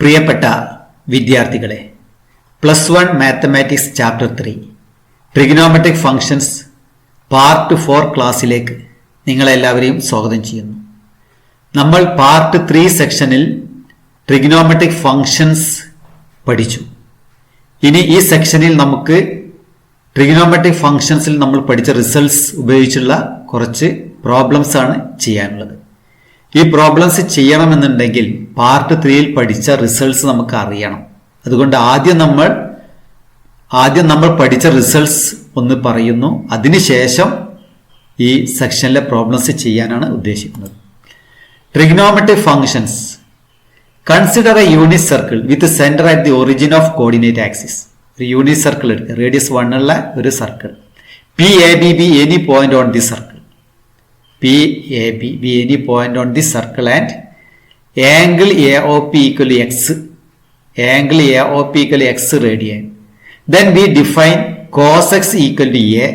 പ്രിയപ്പെട്ട വിദ്യാർത്ഥികളെ, +1 mathematics chapter 3 trigonometric functions part 4 ക്ലാസ്സിലേക്ക് നിങ്ങളെല്ലാവരെയും സ്വാഗതം ചെയ്യുന്നു. നമ്മൾ പാർട്ട് 3 സെക്ഷനിൽ ട്രിഗണോമെട്രിക് ഫംഗ്ഷൻസ് പഠിച്ചു. ഇനി ഈ സെക്ഷനിൽ നമുക്ക് ട്രിഗണോമെട്രിക് ഫംഗ്ഷൻസിൽ നമ്മൾ പഠിച്ച റിസൾട്ട്സ് ഉപയോഗിച്ചുള്ള കുറച്ച് പ്രോബ്ലംസ് ആണ് ചെയ്യാനുള്ളത്. ഈ പ്രോബ്ലംസ് ചെയ്യണമെന്നുണ്ടെങ്കിൽ പാർട്ട് 3യിൽ പഠിച്ച റിസൾട്ട്സ് നമുക്ക് അറിയണം. അതുകൊണ്ട് ആദ്യം നമ്മൾ പഠിച്ച റിസൾട്ട്സ് ഒന്ന് പറയുന്നു. അതിനുശേഷം ഈ സെക്ഷനിലെ പ്രോബ്ലംസ് ചെയ്യാനാണ് ഉദ്ദേശിക്കുന്നത്. Trigonometric functions. Consider A unit circle with centre at the origin of coordinate axis. ഒരു യൂണിറ്റ് സർക്കിൾ എടുക്കുക, റേഡിയസ് 1 ഉള്ള ഒരു circle. PAB be any point on this circle. PAB be any point on this circle and angle AOP equal to x. Angle AOP equal to x radian. Then we define cos x equal to A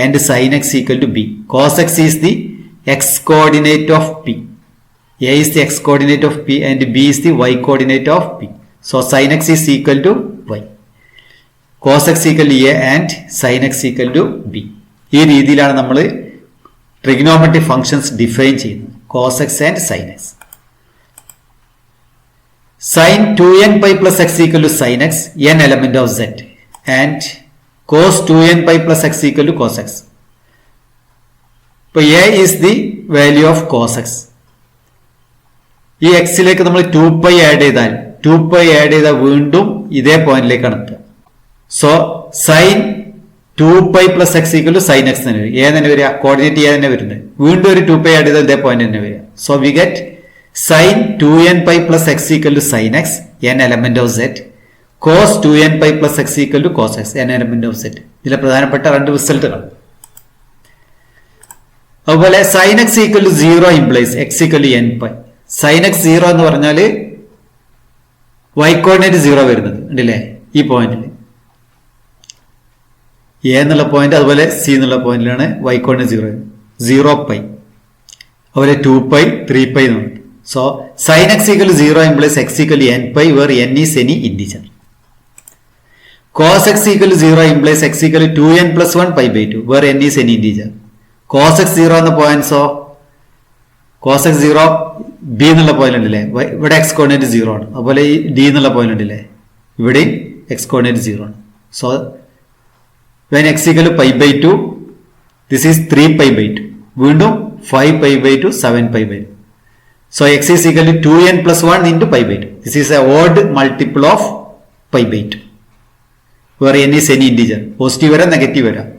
and sin x equal to B. Cos x is the x coordinate of P. A is the x coordinate of P and B is the y coordinate of P. So sin x is equal to y. Cos x equal to A and sin x equal to B. ഈ രീതിയിലാണ് നമ്മൾ trigonometric functions define ചെയ്യുന്നത്. cos x and sin x. Sin 2n pi plus x equal to sin x, n element of z, and cos 2n pi plus x equal to cos x. ഇപ്പോൾ a is the value of cos x. ഈ എക്സിലേക്ക് നമ്മൾ 2π add ചെയ്താൽ വീണ്ടും ഇതേ പോയിന്റിലേക്കാണ് എത്തുക. So sine 2π plus X equal to sine x തന്നെ വരും. തന്നെ വരിക, കോർഡിനേറ്റ് ചെയ്യാൻ തന്നെ വരുന്നത്. വീണ്ടും ഒരു 2π ആഡ് ചെയ്താൽ ഇതേ പോയിന്റ് തന്നെ വരിക. So we get sine 2n pi plus X equal to sine x, n element of set, cos 2n pi plus X equal to cos x, n element of set. ഇതിലെ പ്രധാനപ്പെട്ട രണ്ട് റിസൾട്ടുകൾ. അതുപോലെ sine x equal to 0 implies x equal to n pi. Sine x 0 എന്ന് പറഞ്ഞാൽ y coordinate 0 വരുന്നത് ഉണ്ടല്ലേ ഈ പോയിന്റിൽ. എ എന്നുള്ള പോയിന്റ് അതുപോലെ സി എന്നുള്ള പോയിന്റിലാണ് y കോർഡിനേറ്റ് 0 പൈ, അതുപോലെ 2π 3π എന്ന് പറയുന്നത്. So sine x equal to 0 implies x equal to n pi where n is any integer. Cos x equal to 0 implies x equal to 2n plus 1 pi by 2 where n is any integer. Cos x 0 എന്ന പോയിന്റ്സോ cos x 0 ബി എന്നുള്ള point ഉണ്ടല്ലേ, ഇവിടെ X coordinate 0 ആണ്. അതുപോലെ ഈ D എന്നുള്ള പോയിന്റ് ഉണ്ടല്ലേ, ഇവിടെയും എക്സ് കോർഡിനേറ്റ് 0 ആണ്. So when x equal to pi by 2, this is 3π by 2, വീണ്ടും 5π by 2, 7π by 2. So x is equal to 2n plus 1 into pi by 2. This is a odd multiple of pi by 2 where n is any integer. Positive വരാം, negative വരാം.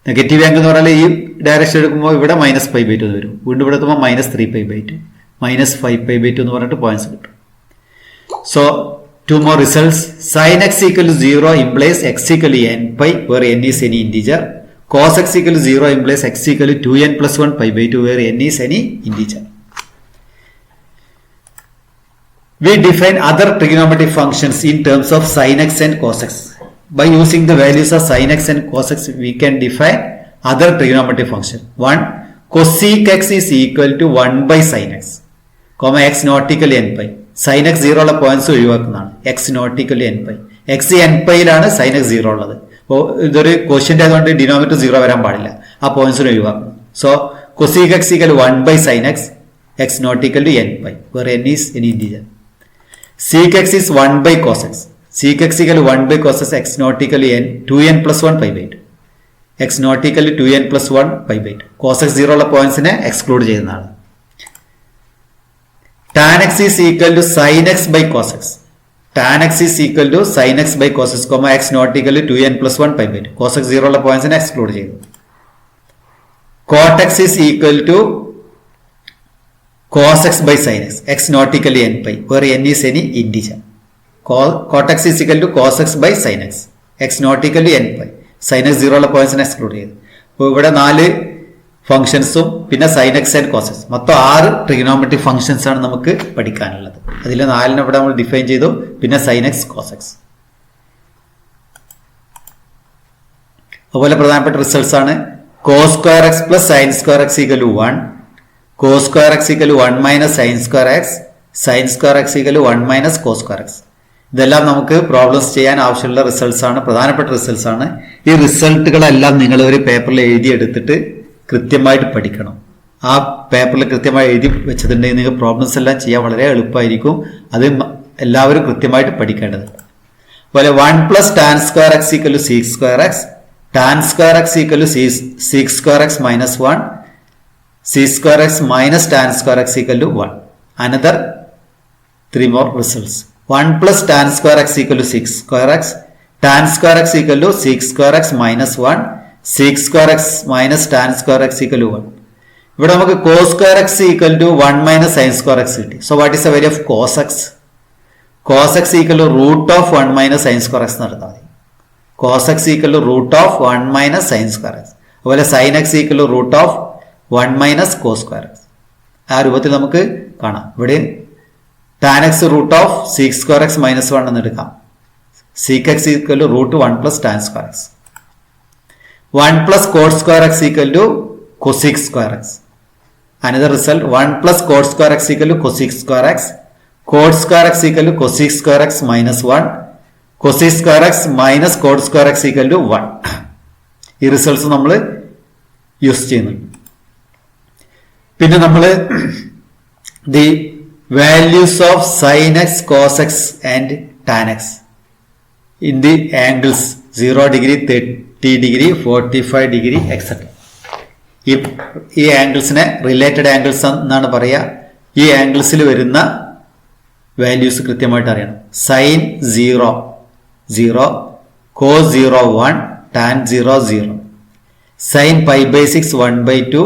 Negative angle എന്ന് പറഞ്ഞാൽ ഈ direction എടുക്കുമ്പോൾ ഇവിടെ -π by 2 വരും, വീണ്ടും ഇവിടെ എത്തുമ്പോൾ -3π by 2, -5π by 2 എന്ന് പറഞ്ഞിട്ട് പോയിന്റ്സ് കിട്ടും. So two more results. Sin x equal to 0 implies x equal to n pi where n is any integer. Cos x equal to 0 implies x equal to 2n plus 1 pi by 2 where n is any integer. We define other trigonometric functions in terms of sin x and cos x. By using the values of sin x and cos x, we can define other trigonometric function. 1. Cosec x is equal to 1 by sin x, comma x not equal to n pi. Sine x 0 ഉള്ള points ഒഴിവാക്കുന്നതാണ്. X not equal to n pi. X n പൈയിലാണ് sine x 0 ഉള്ളത്. അപ്പോൾ ഇതൊരു question ആയതുകൊണ്ട് denominator 0 വരാൻ പാടില്ല, ആ പോയിന്റ്സിന് ഒഴിവാക്കണം. So cosec x equal 1 by sine x, x not equal to n pi where n is any integer. Sec x is 1 by cos x, sec x equal 1 by cos x, x not equal to 2n plus 1 pi by 2, x not equal to 2n plus 1 pi by 2. Cos x 0 ഉള്ള പോയിന്റ്സിനെ exclude ചെയ്യുന്നതാണ്. Tan x is equal to sin x by cos x. Tan x is equal to sin x by cos x, comma x not equal to 2n plus 1 pi by 2. Cos x 0 ഉള്ള പോയിന്റ്സിനെ exclude ചെയ്തു. Cot x is equal to cos x by sin x, x not equal to n pi where n is any integer. Cot x is equal to cos x by sin x, x not equal to n pi. sin x 0 ഉള്ള പോയിന്റ്സിനെ exclude ചെയ്തു. അപ്പോൾ ഇവിടെ 4 ഫംഗ്ഷൻസും പിന്നെ sine x and cos x, മൊത്തം 6 trigonometric functions ആണ് നമുക്ക് പഠിക്കാനുള്ളത്. അതിൽ 4 ഇവിടെ നമ്മൾ ഡിഫൈൻ ചെയ്തു, പിന്നെ സൈൻ എക്സ് കോസ് എക്സ്. അതുപോലെ പ്രധാനപ്പെട്ട റിസൾട്ട്സ് ആണ് cos square x plus sine square x equal to 1, cos square x equal to 1 minus sin square x, sine square x equal 1 minus cos square x. ഇതെല്ലാം നമുക്ക് problems ചെയ്യാൻ ആവശ്യമുള്ള results ആണ്, പ്രധാനപ്പെട്ട results ആണ്. ഈ റിസൾട്ടുകളെല്ലാം നിങ്ങൾ ഒരു പേപ്പറിൽ എഴുതിയെടുത്തിട്ട് കൃത്യമായിട്ട് പഠിക്കണം. ആ പേപ്പറിൽ കൃത്യമായി എഴുതി വെച്ചിട്ടുണ്ടെങ്കിൽ നിങ്ങൾക്ക് പ്രോബ്ലംസ് എല്ലാം ചെയ്യാൻ വളരെ എളുപ്പമായിരിക്കും. അത് എല്ലാവരും കൃത്യമായിട്ട് പഠിക്കേണ്ടത്. അതുപോലെ 1 plus tan square x equal seeks square X, tan square x equal seeks square X minus 1, seeks square X minus tan square x equal 1. Another 3 more results. 1 plus tan square x equal to 6 square x, tan square x equal to 6 square x minus 1, 6 square x minus tan square x equal to 1. ഇവിടെ നമുക്ക് cos square x equal to 1 minus sin square x കിട്ടി. So what is the value of cos x? Cos x equal to root of 1 minus sin square x നടത്താം മതി. Cos x equal to root of 1 minus sin square x. അതുപോലെ sin x equal to root of 1 minus cos square x. ആ രൂപത്തിൽ നമുക്ക് കാണാം. ഇവിടെ tan x root of sec square x minus 1 എന്ന് എടുക്കാം. sec x equal to root 1 plus tan square x. 1 plus cot square x equal to cosec square x. Another result, 1 plus cot square x equal to cosec square x. Cot square x equal to cosec square x minus 1. Cosec square x minus cot square x equal to 1. ഈ results നമ്മൾ use ചെയ്യുന്നുണ്ട്. പിന്നെ നമ്മൾ the values of sin x, cos x and tan x in the angles 0 degree, 30 degree, 45 degree, etc. ഈ ആംഗിൾസിനെ related angles എന്നാണ് പറയുക. ഈ ആംഗിൾസിൽ വരുന്ന വാല്യൂസ് കൃത്യമായിട്ട് അറിയണം. Sine 0 0, cos 0 1, tan 0 0, sine pi by 6 1/2,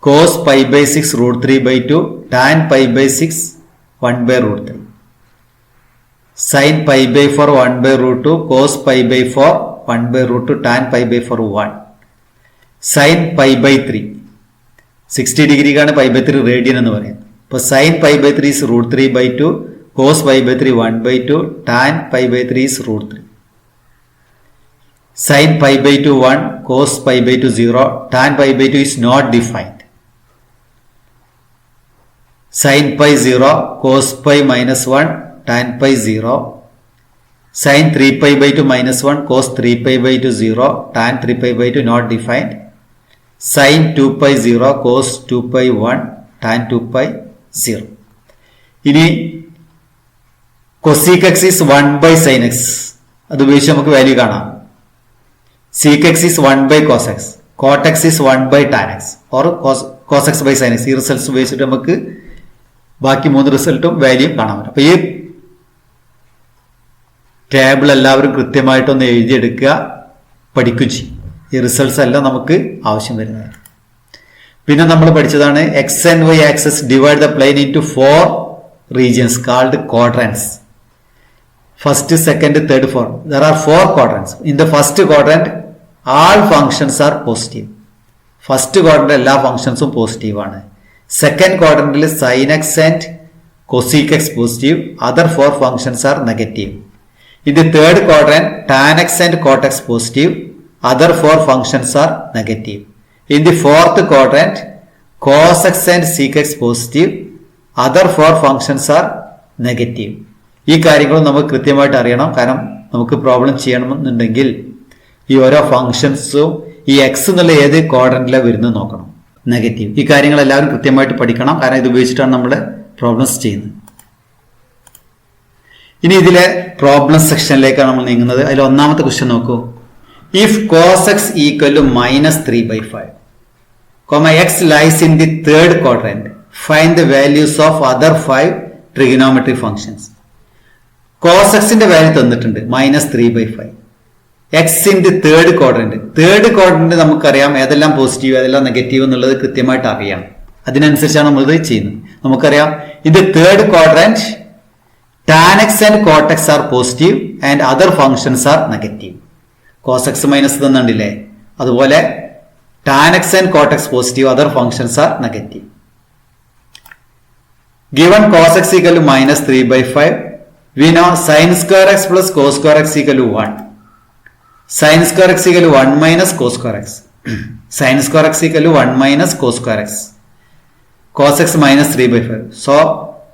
cos pi by 6 root 3/2, tan pi by 6 1/root 3, sin pi by 4 1/root 2, cos pi by 4 1/root 2, tan pi by 4 1, sin pi by 3 60 ഡിഗ്രിക്കാണ് pi by 3 radian എന്ന് പറയുന്നത്. അപ്പോൾ sin pi by 3 is root 3/2, cos pi by 3 1/2, tan pi by 3 is root 3. Sin pi by 2 1, cos pi by 2 0, tan pi by 2 is not defined. Sin pi 0, cos pi minus 1, tan pi 0, sin 3 pi by 2 minus 1, cos 3 pi by 2 0, tan 3 pi by 2 not defined, sin 2 pi 0, cos 2 pi 1, tan 2 pi 0. ഇനി cosec x is 1 by sin x, അത് ഉപയോഗിച്ച് നമുക്ക് value കാണാം. sec x is 1 by cos x, cot x is 1 by tan x, or cos x by sin x. ഈ results ഉപയോഗിച്ചിട്ട് നമുക്ക് ബാക്കി 3 റിസൾട്ടും വാല്യൂ കാണാൻ പറ്റും. അപ്പൊ ഈ ടേബിൾ എല്ലാവരും കൃത്യമായിട്ടൊന്ന് എഴുതിയെടുക്കുക, പഠിക്കുകയും ചെയ്യും. ഈ റിസൾട്ട്സ് എല്ലാം നമുക്ക് ആവശ്യം വരുന്നതാണ്. പിന്നെ നമ്മൾ പഠിച്ചതാണ് x and y axis divide the plane into 4 regions called quadrants. First, second, third, fourth. There are 4 quadrants. In the first quadrant, all functions are positive. First quadrant എല്ലാ ഫംഗ്ഷൻസും പോസിറ്റീവ് ആണ്. സെക്കൻഡ് ക്വാഡ്രന്റിൽ sine x and cosec x positive, other 4 functions are negative. In the third quadrant, tan x and cot x positive, other 4 functions are negative. In the fourth quadrant, cos x and sec x positive, other 4 functions are negative. ഈ കാര്യങ്ങൾ നമുക്ക് കൃത്യമായിട്ട് അറിയണം. കാരണം നമുക്ക് problem ചെയ്യണമെന്നുണ്ടെങ്കിൽ ഈ ഓരോ ഫംഗ്ഷൻസും ഈ എക്സ് എന്നുള്ള ഏത് ക്വാഡ്രന്റിലാണ് വരുന്നത് നോക്കണം. നെഗറ്റീവ്. ഈ കാര്യങ്ങൾ എല്ലാവരും കൃത്യമായിട്ട് പഠിക്കണം. കാരണം ഇത് ഉപയോഗിച്ചിട്ടാണ് നമ്മൾ പ്രോബ്ലംസ് ചെയ്യുന്നത്. ഇനി ഇതിലെ പ്രോബ്ലം സെക്ഷനിലേക്കാണ് നമ്മൾ നീങ്ങുന്നത്. അതിൽ ഒന്നാമത്തെ ക്വസ്റ്റ്യൻ നോക്കൂ. If cos x equal to -3/5, x lies in the third quadrant, find the values of other 5 trigonometric functions. Cos എക്സിന്റെ വാല്യൂ തന്നിട്ടുണ്ട് -3/5. X in the third quadrant നമുക്കറിയാം ഏതെല്ലാം പോസിറ്റീവ് ഏതെല്ലാം നെഗറ്റീവ് എന്നുള്ളത് കൃത്യമായിട്ട് അറിയാം. അതിനനുസരിച്ചാണ് നമ്മൾ ഇത് ചെയ്യുന്നത്. നമുക്കറിയാം ഇത് third quadrant tan x and cot x are positive and other functions are negative. cos x minus തന്നിട്ടില്ലേ, അതുപോലെ tan x and cot x positive, other functions are negative. Given cos x equal to -3/5, we know sin square x plus cos square x equal to 1. Sin square x equal to 1 minus cos square x. Sin square x equal to 1 minus cos square x. Cos x -3/5. So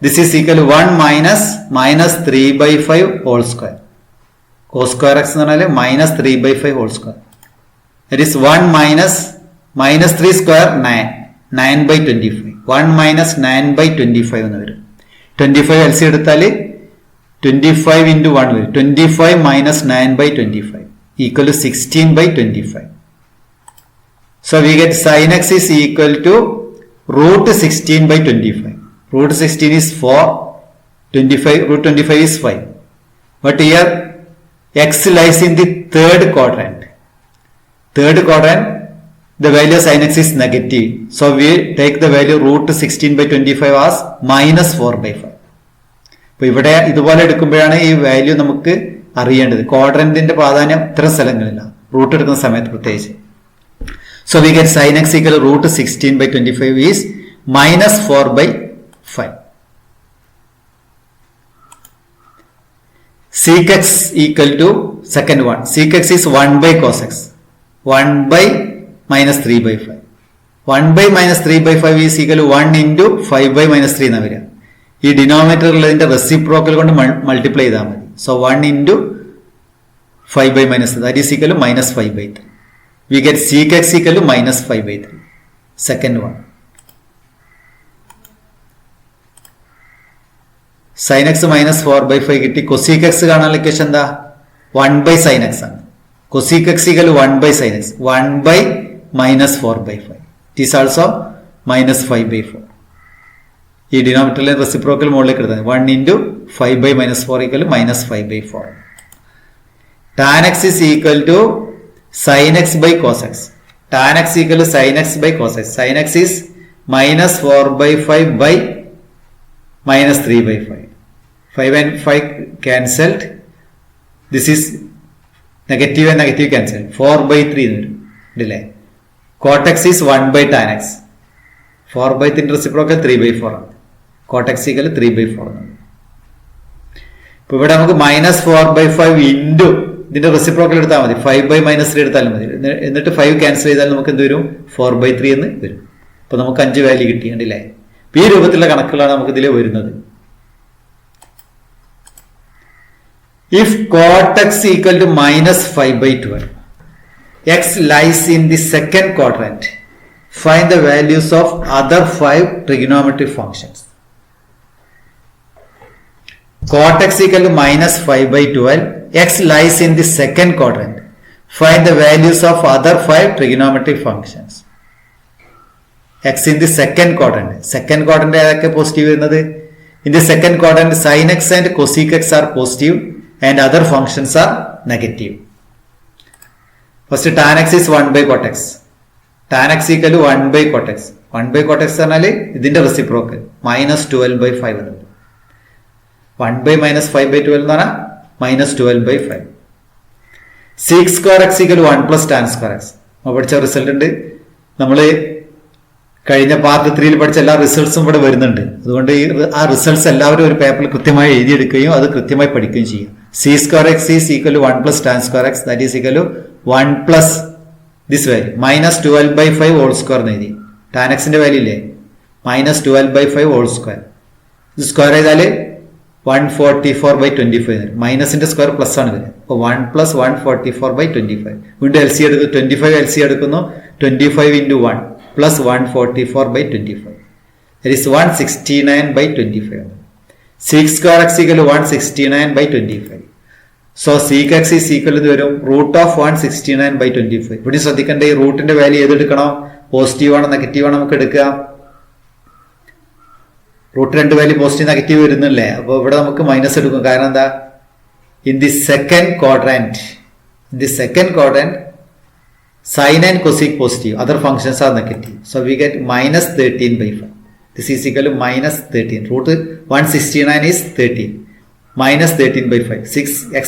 This is equal to 1 minus 3 by 5 whole square. Cos square x എന്ന് പറഞ്ഞാൽ minus 3 by 5 whole square. That is 1 minus 3 square 9 by 25. 1 minus 9 by 25 എന്ന് വരും. 25 LC എടുത്താൽ 25 into 1 വരും. 25 minus 9 by 25 equal to 16 by 25. So we get sin x is equal to root 16 by 25. Root 16 is 4. 25, root 25 is 5. But here x lies in the third quadrant. Third quadrant, the value of sin x is negative. So we take the value root 16 by 25 as minus 4 by 5. അപ്പോൾ ഇവിടെ ഇതുപോലെ എടുക്കുമ്പോഴാണ് ഈ value നമുക്ക് അറിയേണ്ടത്. ക്വാഡ്രന്റിന്റെ പ്രാധാന്യം ഇത്തരം സ്ഥലങ്ങളില്ല, root എടുക്കുന്ന സമയത്ത് പ്രത്യേകിച്ച്. So we get sin x equal to root 16 by 25 is minus 4 by 5. Sec x equal to second one. Sec x is 1 by cos x. 1 by minus 3 by 5. 1 by minus 3 by 5 is equal to 1 into 5 by minus 3 എന്നാ വരിക. ഈ ഡിനോമിനേറ്ററിലുള്ളതിന്റെ reciprocal കൊണ്ട് multiply ചെയ്താൽ മതി. So 1 into 5 by minus 3, that is equal to minus 5 by 3. We get sec x equal to minus 5 by 3. Second one. Sin x minus 4 by 5 കിട്ടി. cosec x കാണാനുള്ള equation എന്താ? 1 by sin x ആണ്. cosec x equal to 1 by sin x. 1 by minus 4 by 5. It is also minus 5 by 4. ഈ ഡിനോമിനേറ്ററിലെ reciprocal മുകളിലേക്ക് എടുത്താൽ 1 into 5 by minus 4 equal to minus 5 by 4. Tan x is equal to sin x by cos x. Tan x equal to sin x by cos x. Sin x is minus 4 by 5 by minus 3 by 5. 5 and 5 cancelled. This is negative and negative cancelled. 4 by 3 delay. Cot x is 1 by tan x. 4 by 3 reciprocal 3 by 4 ആണ്. Cot x equal to 3 by 4 ആണ്. ഇപ്പോൾ ഇവിടെ നമുക്ക് minus 4 by 5 into ഇതിന്റെ reciprocal എടുത്താൽ മതി. 5 by minus 3 എടുത്താലും മതി. എന്നിട്ട് 5 ക്യാൻസൽ ചെയ്താൽ നമുക്ക് എന്ത് വരും? 4 by 3 എന്ന് വരും. അപ്പോൾ നമുക്ക് 5 വാല്യൂ കിട്ടി. കണ്ടില്ലേ? ഈ രൂപത്തിലുള്ള കണക്കുകളാണ് നമുക്ക് ഇതിൽ വരുന്നത്. If cot x equal to minus 5 by 12, x lies in the second quadrant. Find the values of other 5 trigonometric functions. Cot x equal to minus 5 by 12. X lies in the second quadrant. Find the values of other 5 trigonometric functions. X in the second quadrant. Second quadrant ഏതൊക്കെ positive വരുന്നത്? In the second quadrant sin x and cosec x are positive and other functions are negative. First tan x is 1 by cot x. Tan x equal to 1 by cot x. 1 by cot x പറഞ്ഞാൽ ഇതിന്റെ reciprocal minus 12 by 5 എന്ന്. 1 by minus 5 by 12 എന്ന് പറഞ്ഞാൽ minus 12 by 5. Sec square x equal to 1 plus tan square x. നമ്മൾ പഠിച്ച result ഉണ്ട്. നമ്മൾ കഴിഞ്ഞ പാർട്ട് 3ൽ പഠിച്ച എല്ലാ റിസൾട്ട്സും ഇവിടെ വരുന്നുണ്ട്. അതുകൊണ്ട് ആ റിസൾട്ട്സ് എല്ലാവരും ഒരു പേപ്പറിൽ കൃത്യമായി എഴുതിയെടുക്കുകയും അത് കൃത്യമായി പഠിക്കുകയും ചെയ്യും. Sec square x is equal to 1 plus tan square x, that is equal to 1 plus this value minus 12 by 5 whole square എന്ന് എഴുതി. ടാൻ എക്സിന്റെ വാല്യൂ ഇല്ലേ? minus 12 by 5 whole square. ഇത് സ്ക്വയർ ചെയ്താൽ 144 by 25. മൈനസിന്റെ സ്ക്വയർ പ്ലസ് ആണ് വരിക. അപ്പോൾ 1 plus 144 by 25. വീണ്ടും എൽ സി എടുക്കുന്നു. 25 എൽ സി എടുക്കുന്നു. 25 into 1 plus 144 by 25. That is 169 by 25. Sec square x equal to 169 by 25. So sec x is equal to വരും root of 169 by 25. ഇവിടെ ശ്രദ്ധിക്കേണ്ട ഈ റൂട്ടിന്റെ വാല്യൂ ഏതെടുക്കണം? പോസിറ്റീവ് ആണോ നെഗറ്റീവ് ആണോ നമുക്ക് എടുക്കുക? റൂട്ട് 2 വാല്യൂ പോസിറ്റീവ് നെഗറ്റീവ് വരുന്നില്ലേ? അപ്പോൾ ഇവിടെ നമുക്ക് മൈനസ് എടുക്കും. കാരണം എന്താ? In the second quadrant sin and cosec positive, other functions are negative. So we get minus 13 by 5. This is equal to minus 13. Root 169 is 13. Minus 13 by 5. 6x,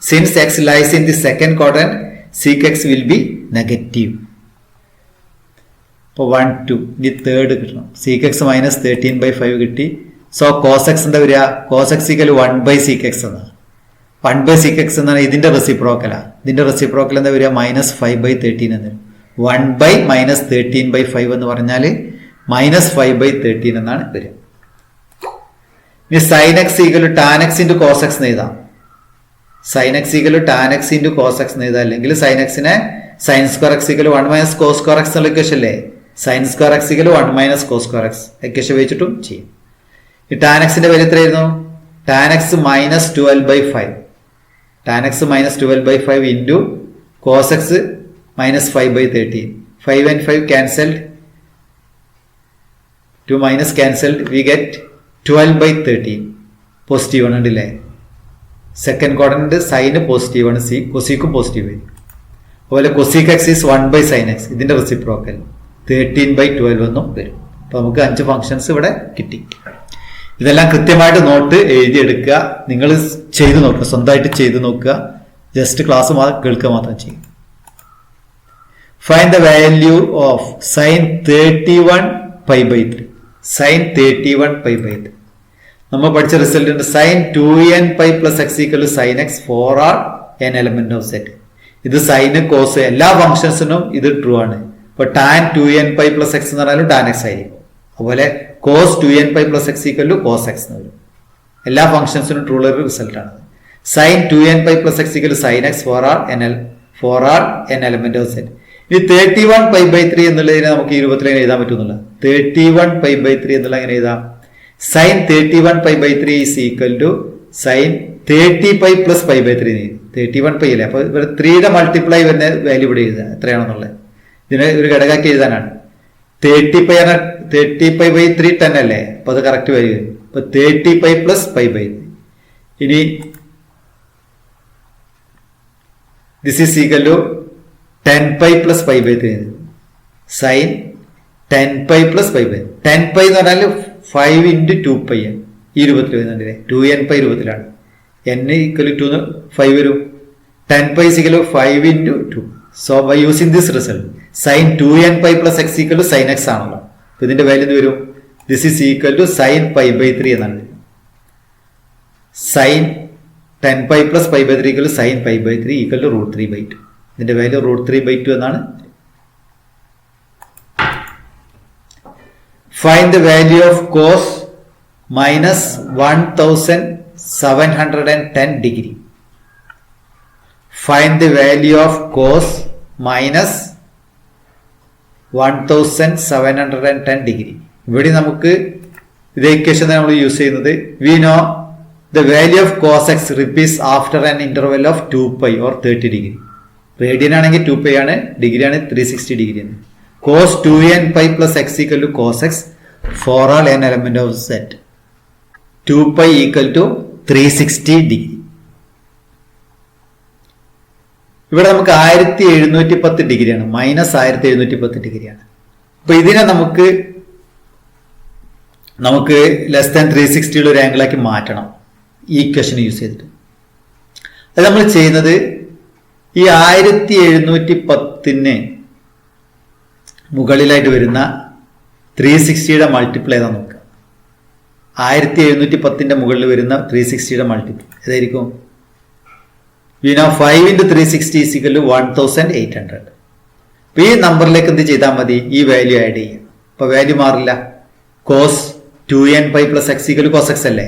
since x lies in the second quadrant, sec x will be negative. അപ്പോൾ 1 2 ഇനി third കിട്ടണം. sec x minus 13 by 5 കിട്ടി. So cos x എന്താ വരിക? cos x equal to 1 by sec x എന്നാണ്. 1 by sec x എന്നാണ് ഇതിന്റെ റെസിപ്രോക്കലാണ്. ഇതിന്റെ റെസിപ്രോക്കൽ എന്താ വരിക? minus 5 by 13 എന്ന്. 1 by minus 13 by 5 എന്ന് പറഞ്ഞാൽ minus 5 by 13 എന്നാണ് വരിക. ഇനി sine x equal tan x into cos x എന്ന് എഴുതാം. Sine x equal tan x into cos x എന്ന് എഴുതാം. അല്ലെങ്കിൽ സൈൻ എക്സിനെ sine square x equal 1 minus cos square x എന്നുള്ള ഇക്വേഷൻ അല്ലേ? Sine square x equal 1 minus cos square x equation വെച്ചിട്ടും ചെയ്യും. ഈ ടാൻ എക്സിന്റെ വാല്യൂ എത്രയായിരുന്നു? Tan x minus 12/5. Tan x minus 12/5 into cos x minus 5/13. 5 and 5 cancelled. 2 minus cancelled. We get 12/13. Positive ആണ് ഉണ്ടല്ലേ? Second quadrant sign positive ആണ്, കൊസീക്കും positive ആയിരിക്കും. അതുപോലെ cosec X is 1/sin x. ഇതിന്റെ റെസിപ്രോക്കൽ 13/12 എന്നും വരും. അപ്പൊ നമുക്ക് 5 ഫംഗ്ഷൻസ് ഇവിടെ കിട്ടി. ഇതെല്ലാം കൃത്യമായിട്ട് നോട്ട് എഴുതിയെടുക്കുക. നിങ്ങൾ ചെയ്തു നോക്കുക, സ്വന്തമായിട്ട് ചെയ്തു നോക്കുക. ജസ്റ്റ് ക്ലാസ് കേൾക്കുക മാത്രം ചെയ്യും. Find the value of sine 31π/3. Sine 31π/3 നമ്മൾ പഠിച്ച റിസൾട്ട് ഉണ്ട്. Sine 2nπ plus X equal to sine x for r n element of set. ഇത് സൈന് കോസ് എല്ലാ ഫംഗ്ഷൻസിനും ഇത് ട്രൂ ആണ്. ഇപ്പൊ ടാൻ 2nπ പ്ലസ് എക്സ് എന്ന് പറഞ്ഞാലും ടാൻ എക്സ് ആയിരിക്കും. അതുപോലെ cos 2nπ plus X equal to cos x എന്ന് വരും. എല്ലാ ഫംഗ്ഷൻസിനും ട്രൂ ഉള്ള ഒരു റിസൾട്ട് ആണ്. Sine 2nπ plus X equal to sine x for r n element of set. ഈ 31π/3 എന്നുള്ളതിനെ നമുക്ക് ഈ രൂപത്തിൽ എങ്ങനെ എഴുതാൻ പറ്റുന്നില്ല. 31π/3 എന്നുള്ള എങ്ങനെ എഴുതാം? Sine 31π/3 is equal to sine 30π plus π/3. 31π അല്ലേ? അപ്പൊ ഇവിടെ 3യുടെ മൾട്ടിപ്ലൈ വരുന്ന വാല്യൂ ഇവിടെ എഴുതാം എത്രയാണെന്നുള്ളത്. ഇതിനെ ഒരു ഘടകമാക്കി എഴുതാനാണ്. 30π/3 10 അല്ലേ? അപ്പൊ അത് കറക്റ്റ് വാല്യൂ വരും. അപ്പൊ 30π പ്ലസ് π/3. ഇനി this is equal to 10π plus π/3. Sine 10π plus π/3. 10π എന്ന് പറഞ്ഞാൽ 5 ഇൻറ്റു 2π ഈ രൂപത്തിൽ വരുന്നുണ്ട്. 2nπ രൂപത്തിലാണ്. n ഈക്വൽ ടു 5 വരും. 10π is equal to 5 into 2. So by using this result, sin 2nπ plus x equal to sin x ആണല്ലോ. അപ്പൊ ഇതിന്റെ വാല്യൂ എന്ത് വരും? This is equal to sin π/3 എന്നാണ്. sin 10π plus π/3 equal to sin π/3 equal to √3/2. ഇതിന്റെ value √3/2 എന്നാണ്. Find the value of cos minus 1710 degree. Find the value of cos minus 1710 degree. ഇവിടെ നമുക്ക് ഇതേ ഇക്വേഷൻ നമ്മൾ യൂസ് ചെയ്യുന്നത്. We know the value of cos x repeats after an interval of 2π or 30 degree. Radian ആണെങ്കിൽ 2π ആണ്, degree ആണ് 360 degree ആണ്. cos 2nπ plus x equal to cos x for all n element of set. 2π equal to 360 degree. ഇവിടെ നമുക്ക് 1710 ഡിഗ്രിയാണ്, minus 1710 ഡിഗ്രിയാണ്. അപ്പൊ ഇതിനെ നമുക്ക് ലെസ് ദാൻ 360 ഉള്ള ഒരു ആംഗിളാക്കി മാറ്റണം ഈ ഇക്വേഷൻ യൂസ് ചെയ്തിട്ട്. അത് നമ്മൾ ചെയ്യുന്നത് ഈ 1710 മുകളിലായിട്ട് വരുന്ന 360യുടെ മൾട്ടിപ്ലൈ ഏതാ നോക്കുക. 1710 മുകളിൽ വരുന്ന 360യുടെ മൾട്ടിപ്ലൈ ഏതായിരിക്കും? 5 into 360 is equal to 1800. അപ്പൊ ഈ നമ്പറിലേക്ക് എന്ത് ചെയ്താൽ മതി? ഈ വാല്യൂ ആഡ് ചെയ്യാം. അപ്പൊ വാല്യൂ മാറില്ല. കോസ് 2nπ പ്ലസ് എക്സ് ഈക്വൽ കോസ് എക്സ് അല്ലേ?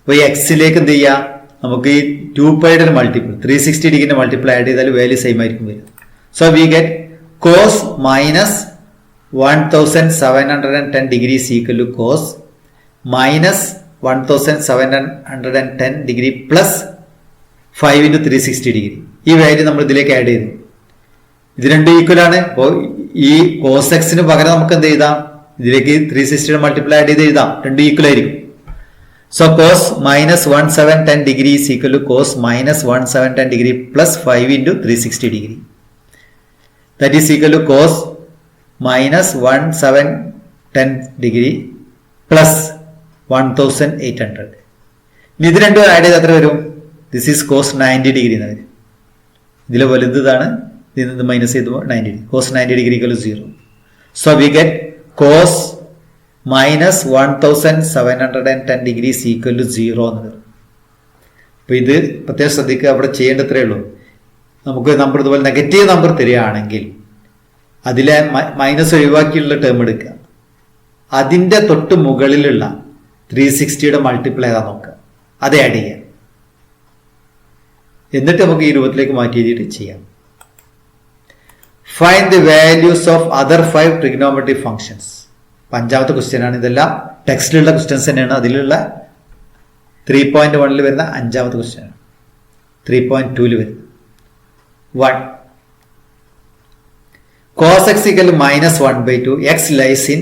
അപ്പൊ ഈ എക്സിലേക്ക് എന്ത് ചെയ്യാം? നമുക്ക് ഈ 2πയുടെ മൾട്ടിപ്പിൾ 360 ഡിഗ്രിന്റെ മൾട്ടിപ്പിൾ ആഡ് ചെയ്താൽ വാല്യൂ സെയിം ആയിരിക്കും വരിക. So we get cos minus 1710 degree is equal to cos minus 1710 degree plus 5 into 360 degree. ഈ വാല്യൂ നമ്മൾ ഇതിലേക്ക് ആഡ് ചെയ്തു. ഇത് രണ്ടും ഈക്വൽ ആണ്. അപ്പോൾ ഈ കോസ് എക്സിന് പകരം നമുക്ക് എന്ത് ചെയ്താം? ഇതിലേക്ക് 360യുടെ മൾട്ടിപ്പിൾ ആഡ് ചെയ്ത് എഴുതാം. രണ്ടും ഈക്വൽ ആയിരിക്കും. So cos minus 1710 degree is equal to cos minus 1710 degree plus 5 into 360 degree. That is equal to cos minus 1710 degree plus 1800. ഇനി ഇത് രണ്ടും ആഡ് ചെയ്ത് എത്ര വരും? ദിസ് ഈസ് കോസ് 90 ഡിഗ്രി എന്ന് വരും. ഇതിലെ വലുതാണ്, ഇതിൽ നിന്ന് മൈനസ് ചെയ്തുമ്പോൾ 90 degree. Cos 90 degree equal to 0. So we get cos minus 1710 degree is equal to 0 എന്ന് വരും. അപ്പൊ ഇത് പ്രത്യേകം ശ്രദ്ധിക്കുക. അവിടെ ചെയ്യേണ്ടത്രേ ഉള്ളൂ. നമുക്ക് നമ്പർ ഇതുപോലെ നെഗറ്റീവ് നമ്പർ തരികയാണെങ്കിൽ അതിലെ മൈനസ് ഒഴിവാക്കിയുള്ള ടേം എടുക്കുക. അതിൻ്റെ തൊട്ട് മുകളിലുള്ള 360യുടെ മൾട്ടിപ്പിൾ ഏതാ നോക്കുക, അത് ആഡ് ചെയ്യാം. എന്നിട്ട് നമുക്ക് ഈ രൂപത്തിലേക്ക് മാറ്റി എഴുതിയിട്ട് ചെയ്യാം. Find the values of other 5 trigonometric functions. അഞ്ചാമത്തെ ക്വസ്റ്റ്യൻ ആണ്. ഇതെല്ലാം ടെക്സ്റ്റിലുള്ള ക്വസ്റ്റ്യൻസ് തന്നെയാണ്. അതിലുള്ള 3.1 വരുന്ന അഞ്ചാമത്തെ ക്വസ്റ്റ്യൻ ആണ്. 3.2 വരുന്ന 1 cos x equal -1/2 x lies in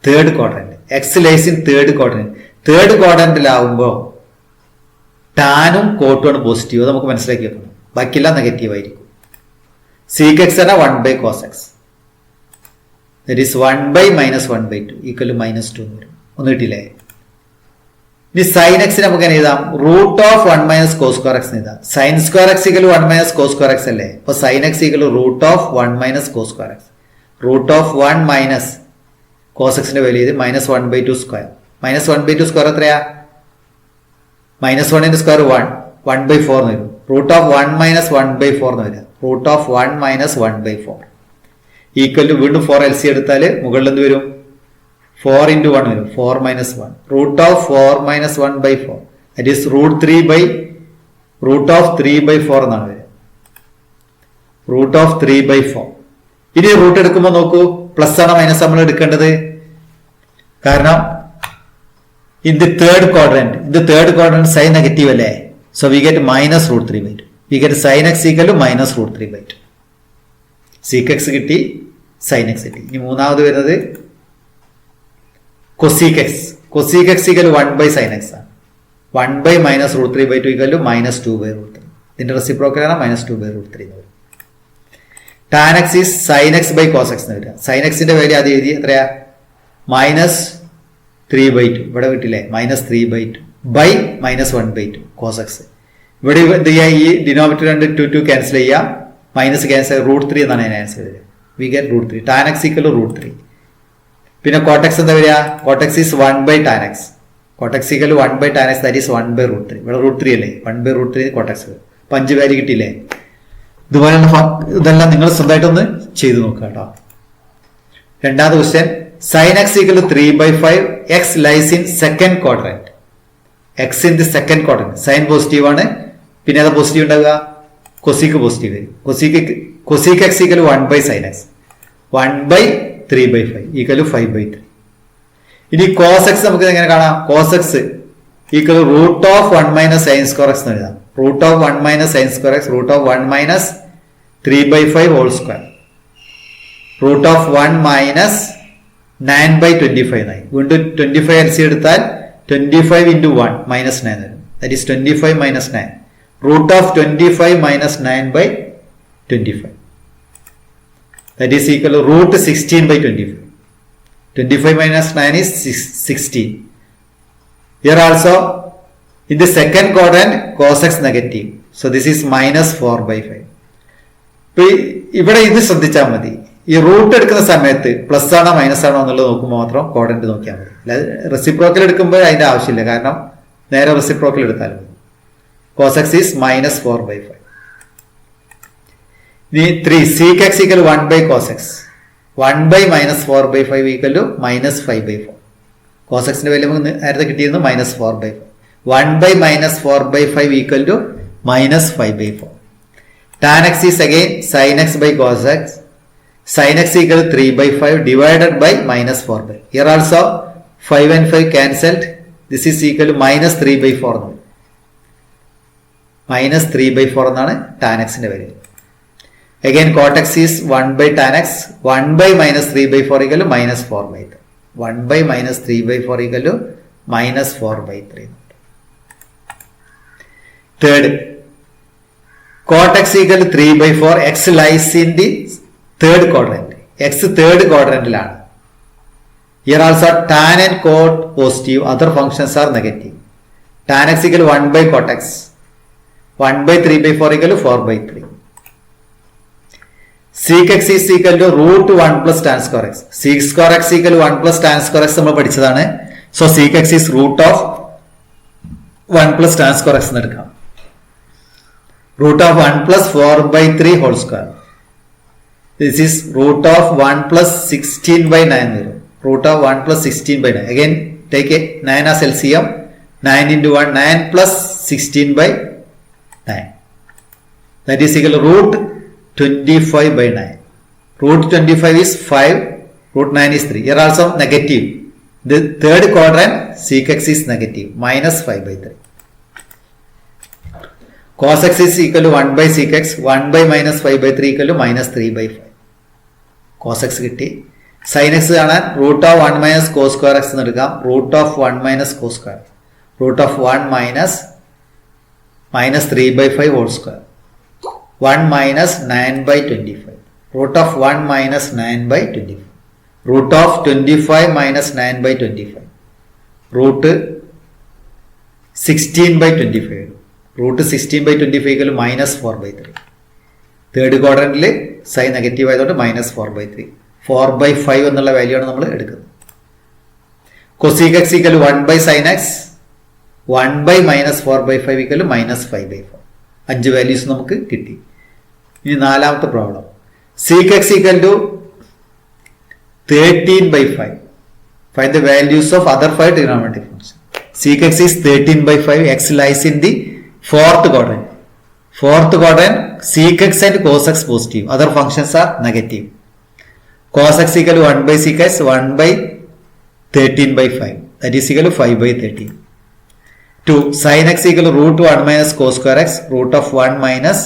third quadrant. x lies in third quadrant. Third ക്വാഡ്രന്റിലാവുമ്പോൾ ടാനും കോട്ടും ആണ് പോസിറ്റീവ്. നമുക്ക് മനസ്സിലാക്കി വെക്കണം. ബാക്കിയെല്ലാം നെഗറ്റീവ് ആയിരിക്കും. sec x ആണ് 1/cos x. That is 1/-1/2 equal to -2 വരും. ഒന്ന് കിട്ടിയില്ലേ? ഇനി sin x നമുക്ക് എഴുതാം √1 - cos square x എഴുതാം. sin square x equal 1 - cos square x അല്ലേ? അപ്പൊ sin x equal √1 - cos square x. √1 - cos x ന്റെ വാല്യൂ ഇത് -1/2 സ്ക്വയർ. -1/2 സ്ക്വയർ എത്രയാ? -1 ന്റെ സ്ക്വയർ 1/4 എന്ന് വരും. √1 - 1/4 എന്ന് വരും. √1 - 1/4 ഈക്വൽ ടു വീണ്ടും 4 LC എടുത്താൽ മുകളിൽ എന്ത് വരും? 4 × 1 വരും. 4 - 1 √4 - 1/4 that is √3/4 എന്നാണ് വരിക. √3/4. ഇനി റൂട്ട് എടുക്കുമ്പോൾ നോക്കൂ, പ്ലസ് ആണ് മൈനസ് നമ്മൾ എടുക്കേണ്ടത്. കാരണം in the third quadrant sin negative അല്ലേ? so we get -√3/2. we get sin x equal to -√3/2. sec x കിട്ടി, sin x കിട്ടി. ഇനി മൂന്നാമത് വരുന്നത് cosec x. cosec x equal 1/sin x ആണ്. 1/-√3/2 equal to -2/√3. ഇതിന്റെ റെസിപ്രോക്കൽ ആണ് -2/√3 എന്ന് വരും. tan x is sin x by cos x എന്ന് വരിക. sin x ന്റെ വാല്യൂ ആദ്യം എഴുതി എത്രയാ? -3/2. ഇവിടെ കിട്ടില്ലേ? -3/2 by -1/2 cos x. ഇവിടെ എന്ത് ചെയ്യാം? ഈ ഡിനോമിനേറ്റർ 2 ക്യാൻസൽ ചെയ്യാം. മൈനസ് ക്യാൻസൽ √3 എന്നാണ് ഞാൻ ആൻസർ വരിക. We get √3. tan x equal √3. പിന്നെ cot x എന്താ വരിക? cot x is 1/tan x. cot x equal 1/tan x, that is 1/√3. ഇവിടെ √3 അല്ലേ? 1/√3 cot x. 5 വാല്യൂ കിട്ടിയില്ലേ? ഇതുപോലെയുള്ള ഇതെല്ലാം നിങ്ങൾ സ്വന്തമായിട്ടൊന്ന് ചെയ്തു നോക്കുക കേട്ടോ. രണ്ടാമത്തെ question sin x equal 3/5 x lies in second quadrant. x in the second quadrant. sin positive ആണ്. പിന്നെ ഏതാ പോസിറ്റീവ് ഉണ്ടാവുക? cosec പോസിറ്റീവ് വരും. cosec x equal 1/sin x. 1/3/5 equal to 5/3. ഇനി cos x നമുക്ക് എങ്ങനെ കാണാം? cos x equal √1 - sin square x എന്ന് എഴുതാം. √1 - sin square x √1 - 3/5 whole square. √1 - 9/25 ആയി. വീണ്ടും 25 LC എടുത്താൽ 25 × 1 -9 വരും. that is 25 - 9. √25 - 9/25. that is equal to √16/25. 25 - 9 is 16. Here also in the second quadrant cos x negative. so this is -4/5. ഇവിടെ ഇത് ശ്രദ്ധിച്ചാൽ മതി. ഈ റൂട്ട് എടുക്കുന്ന സമയത്ത് പ്ലസ് ആണോ മൈനസ് ആണോ എന്നുള്ളത് നോക്കുമ്പോൾ മാത്രം ക്വാഡ്രന്റ് നോക്കിയാൽ മതി. അല്ലാതെ റെസിപ്രോക്കൽ എടുക്കുമ്പോൾ അതിന്റെ ആവശ്യമില്ല. കാരണം നേരെ റെസിപ്രോക്കൽ എടുത്താലും മതി. cos x is -4/5. ഇനി 3 sec x equal 1/cos x. 1/-4/5 equal to -5/4. cos x ന്റെ വാല്യൂ നമുക്ക് നേരത്തെ കിട്ടിയിരുന്നു -4/5. 1/-4/5 equal to -5/4. tan x is again sin x by cos x. sin x equal 3/5 divided by -4/5. Here also 5 and 5 cancelled. This is equal to -3/4. -3/4 എന്നാണ് tan x ന്റെ value. Again cot x is 1/tan x. 1/-3/4 equal to -4/3. 1/-3/4 equal to -4/3. Third, cot x equal to 3/4. x lies in the third quadrant. x third quadrantലാണ്. Here also tan and cot positive. Other functions are negative. tan x equal 1/cot x. 1/3/4 equal to 4/3. sec x is equal to √1 plus tan square x. sec square x equal 1 plus tan square x നമ്മൾ പഠിച്ചതാണ്. so sec x is √1 plus tan square x എന്ന് എടുക്കാം. √1 plus 4/3 whole square. This is √1 plus 16/9 വരും. √1 plus 16/9. Again Take it 9 as LCM. 9 into 1, 9 plus 16 by 9. That is equal to root 25 by 9. Root 25 is 5. Root 9 is 3. Here also negative. The third quadrant sec x is negative. Minus 5 by 3. Cos x is equal to 1 by sec x. 1 by minus 5 by 3 equal to minus 3 by 5. Cos x കിട്ടി. Sin x കാണാൻ root of 1 minus cos square x എന്ന് എടുക്കാം. Root of 1 minus cos square. Root of 1 minus 3 by 5 whole square. 1 minus 9 by 25. Root of 1 minus 9 by 25. Root of 25 minus 9 by 25. Root 16 by 25. Root 16 by 25 equal to minus 4 by 3. Third quadrant സൈൻ negative ആയതുകൊണ്ട് minus 4 by 3. 4 by 5 എന്നുള്ള value ആണ് നമ്മൾ എടുക്കുന്നത്. Cosec x equal 1 by sin x. 1 by minus 4 by 5 equal to minus 5 by 4. 5 values നമുക്ക് കിട്ടി. ഇനി നാലാമത്തെ problem. sec x equal to 13 by 5. Find the values of other 5 trigonometric functions. Sec x is 13 by 5. X lies in the fourth quadrant. Fourth quadrant, sec x and cos x positive. Other functions are negative. Cos x equal to 1 by sec x, 1 by 13 by 5. That is equal to 5 by 13. 2. Sin x equal to root 1 minus cos square x, root of 1 minus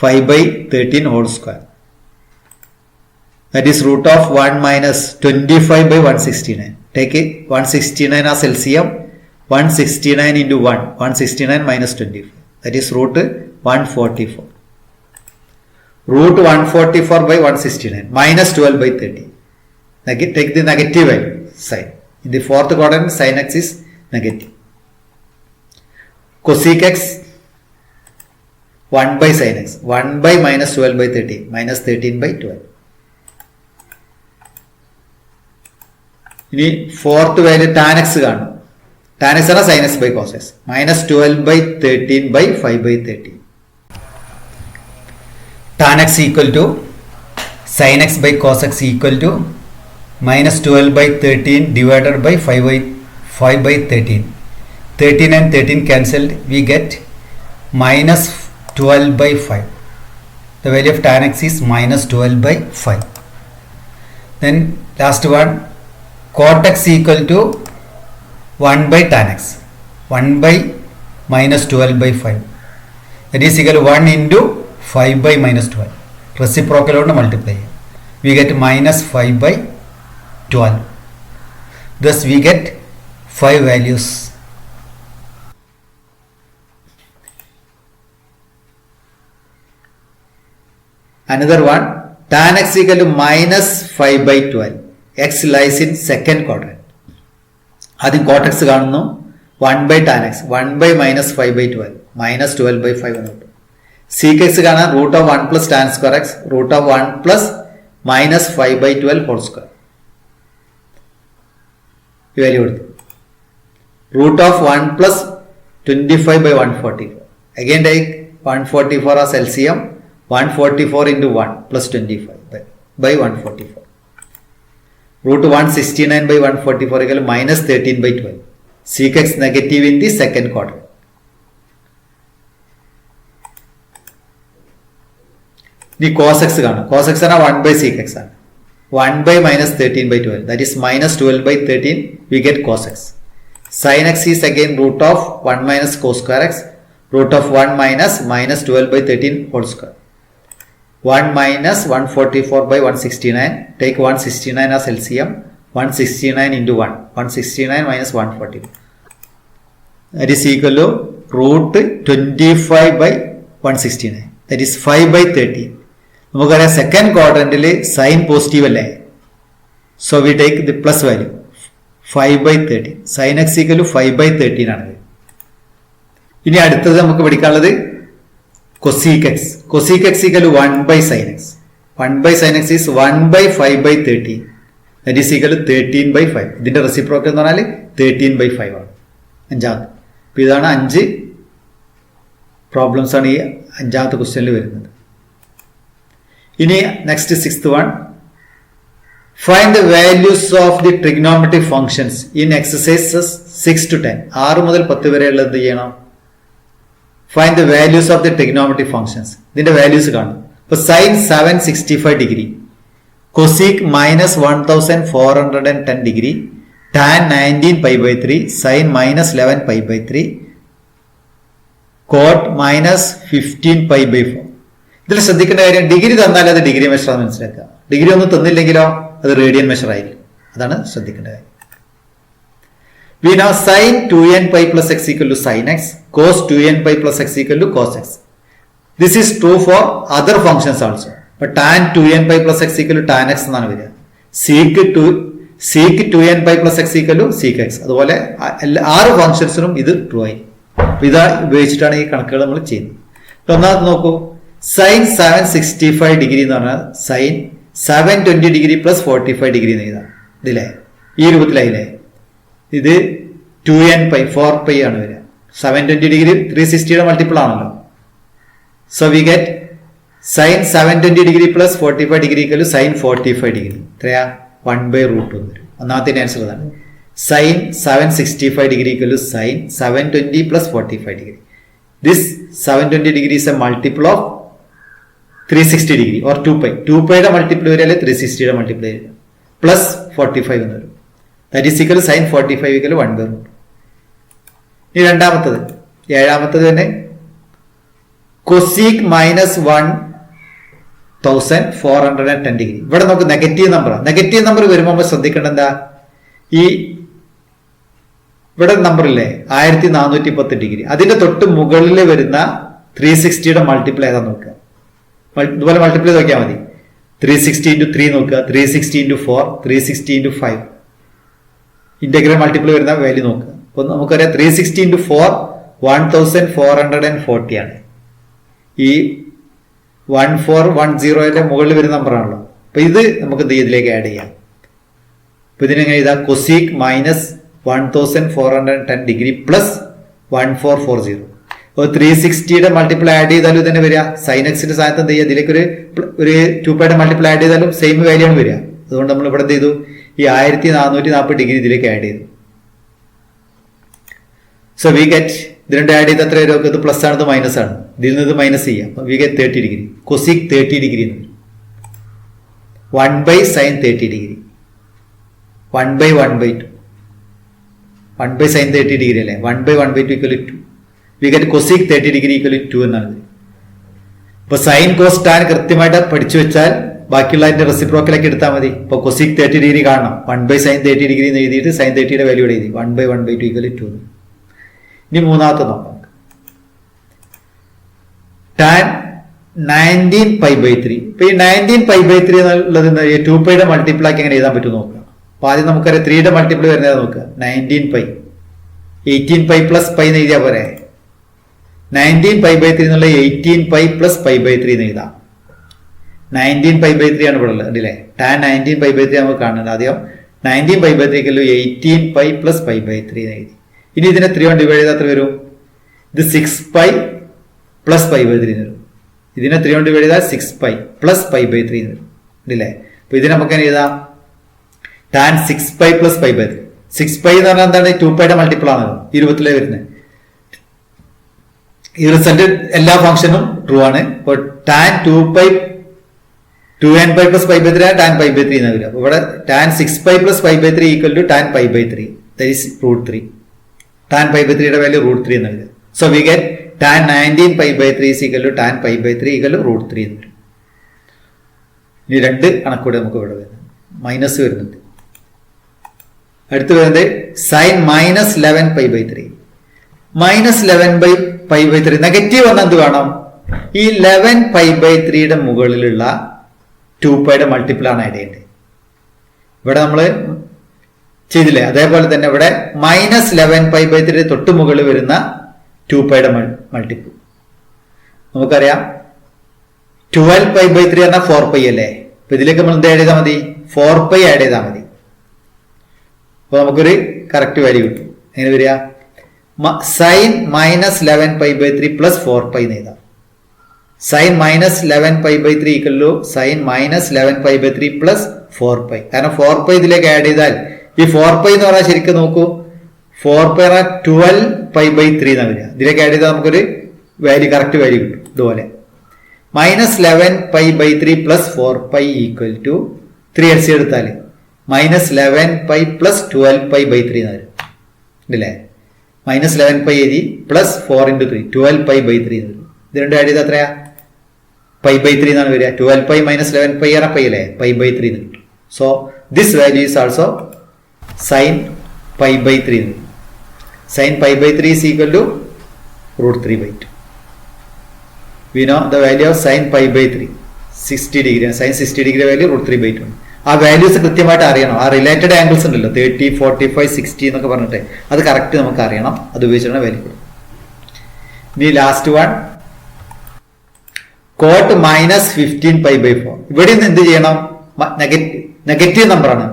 5 by 13 whole square. That is root of 1 minus 25 by 169. Take it 169 as LCM. 169 into 1. 169 minus 25. That is root 144. Root 144 by 169. Minus 12 by 30. Take the negative sign. In the fourth quadrant, sin x is negative. Cosec x 1 by sin x. 1 by minus 12 by 30. Minus 13 by 12. ഇനി fourth value tan x കാണും. Tan x ആണ് sine x by cos x. Minus 12 by 13 by 5 by 13. Tan x equal to sine x by cos x equal to minus 12 by 13 divided by 5 by 13. 13 and 13 cancelled. We get minus 12 by 5. The value of tan x is minus 12 by 5. Then last one, cot x equal to 1 by tan x. 1 by minus 12 by 5. That is equal to 1 into 5 by minus 12. Reciprocal on multiply. We get minus 5 by 12. Thus we get 5 values. Another one, tan x equal to minus 5 by 12. X lies in second quadrant. ആദ്യം cot x കാണുന്നു. 1 by tan x. 1 by minus 5 by 12. Minus 12 by 5 എന്നുണ്ട്. sec x കാണാൻ root of 1 plus tan square x. Root of 1 plus minus 5 by 12 whole square. Value കൊടുത്തു. Root of 1 plus 25 by 144. Again take 144 as LCM. 144 into 1 plus 25 by 144. Root 169 by 144 equal to minus 13 by 12. Sec x negative in the second quadrant. Ni cos x കാണാം. cos x ആണ് 1 by sec x ആണ്. 1 by minus 13 by 12. That is minus 12 by 13. We get cos x. Sin x is again root of 1 minus cos square x. Root of 1 minus minus 12 by 13 whole square. 1 minus 144 by 169. Take 169 as LCM. 169 into 1. 169 minus 140. That is equal to root 25 by 169. That is 5 by 30. നമുക്കറിയാം second ക്വാഡ്രന്റിൽ sine positive അല്ലേ. So we take the plus value 5 by 13. Sine x equal to 5 by 13 ആണ്. ഇനി അടുത്തത് നമുക്ക് പഠിക്കാനുള്ളത് cosec x. cosec x equal to 1 by sin x. 1 by sin x is 1 by 5 by 13. That is equal to 13 by 5. ഇതിന്റെ reciprocal എന്ന് പറഞ്ഞാൽ 13 by 5 ആണ്. അഞ്ചാമത്. അപ്പോൾ ഇതാണ് 5 പ്രോബ്ലംസ് ആണ് ഈ അഞ്ചാമത്തെ ക്വസ്റ്റ്യനിൽ വരുന്നത്. ഇനി next sixth one, find the values of the trigonometric functions in exercises 6 to 10. 6 മുതൽ 10 വരെയുള്ള എന്ത് ചെയ്യണം? Find the values of the trigonometric functions. ഇതിന്റെ വാല്യൂസ് കാണും. ഇപ്പൊ sine 765 degree, cosec -1410 degree, tan 19π/3, sine -11π/3, cot -15π/4. ഇതിൽ ശ്രദ്ധിക്കേണ്ട കാര്യം, ഡിഗ്രി തന്നാൽ അത് ഡിഗ്രി മെഷർ ആണെന്ന് മനസ്സിലാക്കുക. ഡിഗ്രി ഒന്നും തന്നില്ലെങ്കിലോ അത് റേഡിയൻ മെഷർ ആയിരിക്കും. അതാണ് ശ്രദ്ധിക്കേണ്ട കാര്യം. We know sin 2nπ plus x equal to sin x, cos 2nπ plus x equal to cos x. This is true for other functions also. But tan 2nπ plus x equal to tan x എന്നാണ് വരിക. sec 2nπ plus x equal to sec x. അതുപോലെ 6 ഫംഗ്ഷൻസിനും ഇത് true ആയി. ഇതാ ഉപയോഗിച്ചിട്ടാണ് ഈ കണക്കുകൾ നമ്മൾ ചെയ്യുന്നത്. ഒന്നാമത് നോക്കൂ, സൈൻ 765 ഡിഗ്രി എന്ന് പറഞ്ഞാൽ സൈൻ 720 ഡിഗ്രി പ്ലസ് 45 ഡിഗ്രി എന്ന് എഴുതാം. ഇതില്ലേ ഈ രൂപത്തിലായില്ലേ? ഇത് 2nπ 4π ആണ് വരിക. 720 ഡിഗ്രി 360യുടെ മൾട്ടിപ്പിൾ ആണല്ലോ. So we get sine 720 degree plus 45 degree equal sine 45 degree. എത്രയാ? 1/√2 വരും. ഒന്നാമത്തെ ആൻസർ അതാണ്. Sine 765 degree equal sine 720 plus 45 degree. This 720 degree is a multiple of 360 degree or 2π. 2πയുടെ മൾട്ടിപ്പിൾ വരികയല്ലേ 360യുടെ മൾട്ടിപ്പിൾ വരിക. പ്ലസ് 45 എന്ന് വരും. That is equal sine 45 equal 1/√2. ഇനി രണ്ടാമത്തത്, ഏഴാമത്തത് തന്നെ കൊസീക് -1410 ഡിഗ്രി. ഇവിടെ നമുക്ക് നെഗറ്റീവ് നമ്പറാണ്. നെഗറ്റീവ് നമ്പർ വരുമ്പോൾ നമ്മൾ ശ്രദ്ധിക്കേണ്ട എന്താ? ഈ ഇവിടെ നമ്പറില്ലേ 1410 ഡിഗ്രി, അതിന്റെ തൊട്ട് മുകളിൽ വരുന്ന 360യുടെ മൾട്ടിപ്പിൾ ഏതാ നോക്കുക. ഇതുപോലെ മൾട്ടിപ്പിൾ നോക്കിയാൽ മതി. 360 × 3 നോക്കുക, 360 × 4, 360 × 5. ഇന്റഗ്രൽ മൾട്ടിപ്പിൾ വരുന്ന വാല്യൂ നോക്കുക. അപ്പൊ നമുക്കറിയാം 360 × 4 1440 ആണ്. ഈ 1410ന്റെ മുകളിൽ വരുന്ന നമ്പറാണല്ലോ. അപ്പൊ ഇത് നമുക്ക് ഇതിലേക്ക് ആഡ് ചെയ്യാം. അപ്പൊ ഇതിനെങ്ങനെ ഇതാ? Cosec -1410 degree plus 1440. അപ്പോൾ 360യുടെ മൾട്ടിപ്പിൾ ആഡ് ചെയ്താലും തന്നെ വരിക. സൈൻ എക്സിന്റെ സ്ഥാനത്ത് എന്ത് ചെയ്യുക? ഇതിലേക്ക് ഒരു 2πയുടെ മൾട്ടിപ്പിൾ ആഡ് ചെയ്താലും സെയിം വാല്യൂ ആണ് വരിക. അതുകൊണ്ട് നമ്മൾ ഇവിടെ എന്ത് ചെയ്തു? ഈ 1440 ഡിഗ്രി ഇതിലേക്ക് ആഡ് ചെയ്തു. സോ വി ഗെറ്റ് ഇത് രണ്ട് ആഡ് ചെയ്ത് എത്ര വരും? ഇത് പ്ലസ് ആണ്, ഇത് മൈനസ് ആണ്. ഇതിൽ നിന്ന് ഇത് മൈനസ് ചെയ്യാം. അപ്പൊ we get 30 degree. Cosec 30 degree 1/sin 30 degree 1/1/2 1/sin 30 degree അല്ലേ? 1/1/2 equal 2. We get cosec 30 degree equal 2 എന്നാണ്. ഇപ്പൊ സൈൻ കോസ് ടാൻ കൃത്യമായിട്ട് പഠിച്ചു വെച്ചാൽ ബാക്കിയുള്ള അതിന്റെ റെസിപ്രോക്കലൊക്കെ എടുത്താൽ മതി. ഇപ്പൊ കൊസിക് 30 ഡിഗ്രി കാണണം. 1/sin 30 ഡിഗ്രി എന്ന് എഴുതിയിട്ട് സൈൻ 30യുടെ വാല്യൂ എഴുതി 1/1/2 ഈക്വൽ 2. ഇനി മൂന്നാമത്തെ നോക്കാം. ടാൻ 19π/3. ഇപ്പൊ ഈ 19π/3 എന്നുള്ളത് 2πയുടെ മൾട്ടിപ്പിൾ ആക്കി എങ്ങനെ എഴുതാൻ പറ്റും നോക്കുക. അപ്പൊ ആദ്യം നമുക്കറിയാം 3യുടെ മൾട്ടിപ്പിൾ വരുന്നത് നോക്കുക. 19π 18π പ്ലസ് π എന്ന് എഴുതിയാൽ പോരെ. 19π/3 എന്നുള്ള 18π പ്ലസ് π/3 എന്ന് എഴുതാം. 19π/3 ആണ് ഇവിടെ ഉള്ളത്. അല്ലേ? ടാൻ 19π/3 നമുക്ക് കാണുന്നത്. ആദ്യം 19π/3 18π പ്ലസ് π/3 എന്ന് എഴുതി. ഇനി ഇതിനെ 3 കൊണ്ട് ഡിവൈഡ് ചെയ്താൽ എത്ര വരും? ഇത് 6π പ്ലസ് π/3 എന്ന് വരും. ഇതിനെ 3 കൊണ്ട് ഡിവൈഡ് ചെയ്താൽ 6π പ്ലസ് π/3 എന്ന് വരും. ഇല്ലേ? അപ്പൊ ഇതിനെ നമുക്ക് എഴുതാം ടാൻ 6π പ്ലസ് π/3. 6π എന്ന് പറഞ്ഞാൽ എന്താണ്? 2πയുടെ മൾട്ടിപ്പിൾ ആണല്ലോ. 20 വരുന്നത്. ഈ റിസൾട്ട് എല്ലാ ഫംഗ്ഷനും ട്രൂ ആണ്. ഇപ്പോൾ ടാൻ 2nπ പ്ലസ് π/3 ടാൻ π/3 എന്ന് വരിക. അപ്പൊ ഇവിടെ tan 6π plus π/3 equal to tan π/3. That is √3. Tan π/3യുടെ വാല്യൂ √3 എന്ന് വരിക. So we get tan 19π/3 is equal to tan π/3 equal to √3 എന്ന് വരും. ഇനി രണ്ട് കണക്കൂടെ നമുക്ക് ഇവിടെ വരുന്നത് മൈനസ് വരുന്നുണ്ട്. അടുത്ത് വരുന്നത് സൈൻ -11π/3. -11π/3 നെഗറ്റീവ് വന്നാൽ എന്ത് വേണം? ഈ 11π/3യുടെ മുകളിലുള്ള 2πയുടെ മൾട്ടിപ്പിൾ ആണ് ആഡ് ചെയ്യേണ്ടത്. ഇവിടെ നമ്മൾ ചെയ്തില്ലേ? അതേപോലെ തന്നെ ഇവിടെ -11π/3 തൊട്ട് മുകളിൽ വരുന്ന 2πയുടെ മൾട്ടിപ്പിൾ നമുക്കറിയാം. 12π/3 പറഞ്ഞാൽ 4π അല്ലേ? അപ്പൊ ഇതിലേക്ക് നമ്മൾ എന്ത് ആഡ് ചെയ്താൽ മതി? 4π ആഡ് ചെയ്താൽ മതി. അപ്പൊ നമുക്കൊരു കറക്റ്റ് വാല്യൂ കിട്ടും. എങ്ങനെ വരിക? സൈൻ -11π/3 പ്ലസ് 4π എന്ന് എഴുതാം. Sine -11π/3 equal to sine -11π/3 plus 4π. കാരണം 4π ഇതിലേക്ക് ആഡ് ചെയ്താൽ ഈ 4π എന്ന് പറഞ്ഞാൽ ശരിക്കും നോക്കൂ, 4π 12π/3 എന്നാണ് വരിക. ഇതിലേക്ക് ആഡ് ചെയ്താൽ നമുക്കൊരു വാല്യൂ, കറക്റ്റ് വാല്യൂ കിട്ടും. ഇതുപോലെ -11π/3 + 4π = 3 LCM എടുത്താൽ -11π + 12π/3 എന്ന് വരും. ഇല്ലേ? -11π എഴുതി പ്ലസ് 4 × 3 12π/3 എന്ന് വരും. ഇത് രണ്ടും ആഡ് ചെയ്താൽ എത്രയാ? π/3 എന്നാണ് വരിക. 12π - 11π ആണ് π അല്ലേ? π/3 എന്ന് കിട്ടും. So this value is also sin π/3 എന്ന് വരും. sin π/3 is equal to √3/2. We know the value of sin π/3 60 degree. sin 60 degree value √3/2 ആണ്. ആ വാല്യൂസ് കൃത്യമായിട്ട് അറിയണം. ആ റിലേറ്റഡ് ആംഗിൾസ് ഉണ്ടല്ലോ 30, 45, 60 എന്നൊക്കെ പറഞ്ഞിട്ട് അത് കറക്റ്റ് നമുക്ക് അറിയണം. അത് ഉപയോഗിച്ചാണ് വാല്യൂ. ഇനി ലാസ്റ്റ് വൺ cot -15π/4. ഇവിടെ നിന്ന് എന്ത് ചെയ്യണം? നെഗറ്റീവ് നമ്പറാണ്.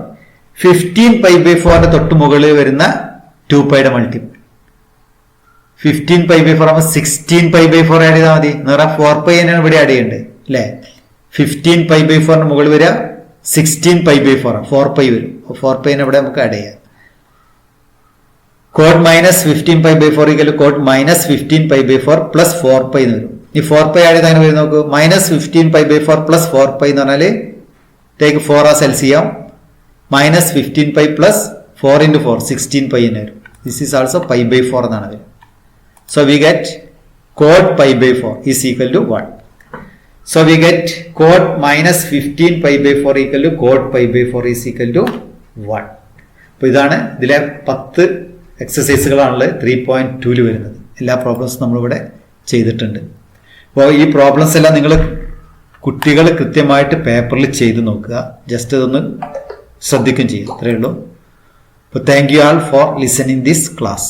15π/4 തൊട്ട് മുകളിൽ വരുന്ന 2πയുടെ മൾട്ടിപ്പിൾ. 15π/4 ആകുമ്പോൾ 16π/4 ആഡ് ചെയ്താൽ മതി. എന്ന് പറഞ്ഞാൽ 4π തന്നെയാണ് ഇവിടെ ആഡ് ചെയ്യേണ്ടത് അല്ലേ? 15π/4 മുകളിൽ വരിക 16π/4 ആണ്. 4π വരും. 4π ഇവിടെ നമുക്ക് ആഡ് ചെയ്യാം. cot -15π/4 = cot -15π/4 + 4π എന്ന് വരും. ഈ 4π ആഡ് ചെയ്ത് അങ്ങനെ വരും. നോക്കൂ, -15π/4 + 4π എന്ന് പറഞ്ഞാൽ ടേക്ക് 4 as LCM. -15π + 4 × 4 16π എന്ന് വരും. ദിസ് ഈസ് ആൾസോ π/4 എന്നാണ് വരും. So we get cot π/4 is equal to 1. So we get cot -15π/4 equal to cot π/4 is equal to 1. അപ്പോൾ ഇതാണ് ഇതിലെ 10 എക്സസൈസുകളാണുള്ളത് 3.2 വരുന്നത്. എല്ലാ പ്രോബ്ലംസും നമ്മളിവിടെ ചെയ്തിട്ടുണ്ട്. അപ്പോൾ ഈ പ്രോബ്ലംസ് എല്ലാം നിങ്ങൾ കുട്ടികൾ കൃത്യമായിട്ട് പേപ്പറിൽ ചെയ്ത് നോക്കുക. ജസ്റ്റ് ഇതൊന്ന് ശ്രദ്ധിക്കുകയും ചെയ്യുക. അത്രയേ ഉള്ളൂ. അപ്പോൾ thank you all for listening this class.